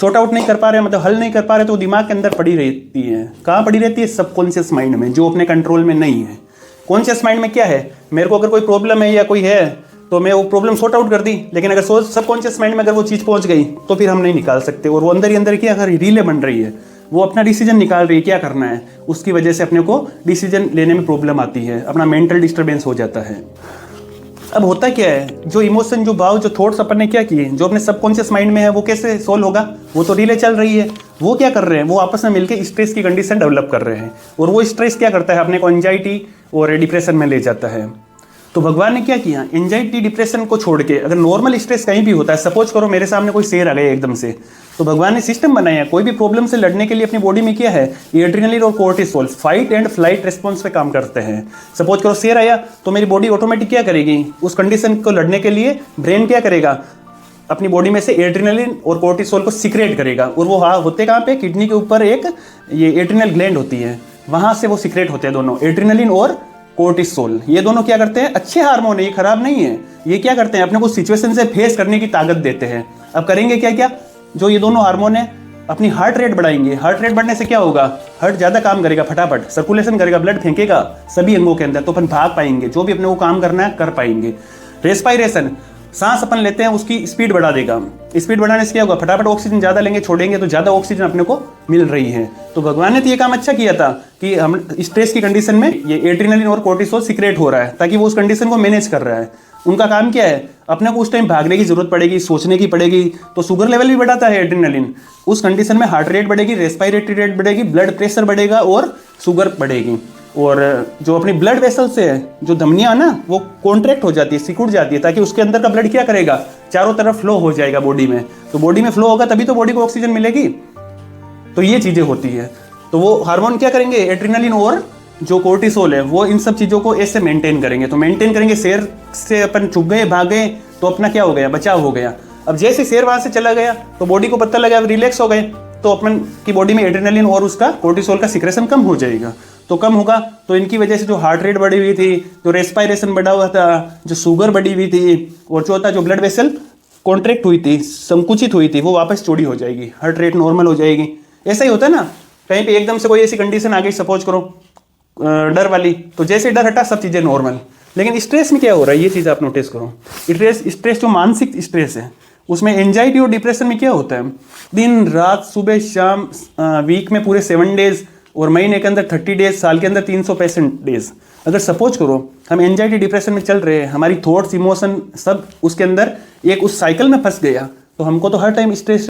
Sort out नहीं कर पा रहे, मतलब हल नहीं कर पा रहे, तो दिमाग के अंदर पड़ी रहती है। कहाँ पड़ी रहती है? सबकॉन्शियस माइंड में, जो अपने कंट्रोल में नहीं है। कॉन्शियस माइंड में क्या है, मेरे को अगर कोई प्रॉब्लम है या कोई है तो मैं वो प्रॉब्लम सॉर्ट आउट कर दी, लेकिन अगर सबकॉन्शियस माइंड में अगर वो चीज़ पहुंच गई तो फिर हम नहीं निकाल सकते। और वो अंदर ही अंदर क्या कर रही, रीले बन रही है, वो अपना डिसीजन निकाल रही है क्या करना है, उसकी वजह से अपने को डिसीजन लेने में प्रॉब्लम आती है, अपना मेंटल डिस्टर्बेंस हो जाता है। अब होता क्या है, जो इमोशन, जो भाव, जो थॉट्स अपन ने क्या किए, जो अपने सबकॉन्शियस माइंड में है, वो कैसे सोल्व होगा? वो तो रीले चल रही है, वो क्या कर रहे हैं, वो आपस में मिलकर स्ट्रेस की कंडीशन डेवलप कर रहे हैं, और वो स्ट्रेस क्या करता है, अपने को एंजाइटी और डिप्रेशन में ले जाता है। तो भगवान ने क्या किया, एंजाइटी डिप्रेशन को छोड़ के, अगर नॉर्मल स्ट्रेस कहीं भी होता है, सपोज करो मेरे सामने कोई शेर आ गया एकदम से, तो भगवान ने सिस्टम बनाया, कोई भी प्रॉब्लम से लड़ने के लिए अपनी बॉडी में क्या है, एड्रेनलिन और cortisol, fight and flight response पे काम करते हैं। सपोज करो शेर आया, तो मेरी बॉडी ऑटोमेटिक क्या करेगी, उस कंडीशन को लड़ने के लिए ब्रेन क्या करेगा, अपनी बॉडी में से एड्रेनलिन और कोर्टिसोल को सिक्रेट करेगा, और वो होते कहाँ पे, किडनी के ऊपर एक ये एड्रिनल ग्लैंड होती है, वहां से वो सिक्रेट होते हैं दोनों, एड्रेनलिन और कोर्टिसोल। ये दोनों क्या करते हैं, अच्छे हार्मोन है, ये खराब नहीं है। ये क्या करते हैं, अपने को सिचुएशन से फेस करने की ताकत देते हैं। अब करेंगे क्या क्या, जो ये दोनों हार्मोन है, अपनी हार्ट रेट बढ़ाएंगे। हार्ट रेट बढ़ने से क्या होगा, हार्ट ज्यादा काम करेगा, फटाफट सर्कुलेशन करेगा, ब्लड फेंकेगा सभी अंगों के अंदर, तो अपन भाग पाएंगे, जो भी अपने को काम करना है कर पाएंगे। रेस्पायरेशन, सांस अपन लेते हैं, उसकी स्पीड बढ़ा देगा। स्पीड बढ़ाने से क्या होगा, फटाफट ऑक्सीजन ज्यादा लेंगे, छोड़ेंगे तो ज्यादा ऑक्सीजन अपने को मिल रही है। तो भगवान ने तो ये काम अच्छा किया था कि हम स्ट्रेस की कंडीशन में ये एड्रेनलिन और कोर्टिसोल सिक्रेट हो रहा है, ताकि वो उस कंडीशन को मैनेज कर रहा है। उनका काम क्या है, अपने को उस टाइम भागने की जरूरत पड़ेगी, सोचने की पड़ेगी, तो शुगर लेवल भी बढ़ाता है एड्रेनलिन। उस कंडीशन में हार्ट रेट बढ़ेगी, रेस्पिरेटरी रेट बढ़ेगी, ब्लड प्रेशर बढ़ेगा और शुगर बढ़ेगी। और जो अपनी ब्लड वेसल्स है, जो धमनियां ना, वो कॉन्ट्रैक्ट हो जाती है, सिकुड़ जाती है, ताकि उसके अंदर का ब्लड क्या करेगा, चारों तरफ फ्लो हो जाएगा बॉडी में। तो बॉडी में फ्लो होगा तभी तो बॉडी को ऑक्सीजन मिलेगी। तो ये चीजें होती है। तो वो हार्मोन क्या करेंगे, एड्रेनलिन और जो कोर्टिसोल है, वो इन सब चीजों को ऐसे मेंटेन करेंगे। तो मेंटेन करेंगे, शेर से अपन छुप गए, भाग गए, तो अपना क्या हो गया, बचाव हो गया। अब जैसे शेर वहां से चला गया तो बॉडी को पता लगा, रिलैक्स हो गए, तो अपन की बॉडी में एड्रेनलिन और उसका कोर्टिसोल का सिक्रेशन कम हो जाएगा। तो कम होगा तो इनकी वजह से जो हार्ट रेट बढ़ी हुई थी, जो रेस्पायरेशन बढ़ा हुआ था, जो शुगर बढ़ी हुई थी, और चौथा जो ब्लड वेसल कॉन्ट्रैक्ट हुई थी, संकुचित हुई थी, वो वापस चौड़ी हो जाएगी, हार्ट रेट नॉर्मल हो जाएगी। ऐसा ही होता है ना, कहीं पे एकदम से कोई ऐसी कंडीशन आ गई, सपोज करो डर वाली, तो जैसे डर हटा सब चीजें नॉर्मल। लेकिन स्ट्रेस में क्या हो रहा है, ये चीज आप नोटिस करो। स्ट्रेस जो मानसिक स्ट्रेस है, उसमें एंजाइटी और डिप्रेशन में क्या होता है, दिन रात सुबह शाम, वीक में पूरे 7 डेज, और महीने के अंदर 30 डेज, साल के अंदर 365 डेज। अगर सपोज करो हम एंजाइटी डिप्रेशन में चल रहे हैं, हमारी थॉट्स इमोशन सब उसके अंदर एक उस साइकिल में फंस गया, तो हमको तो हर टाइम स्ट्रेस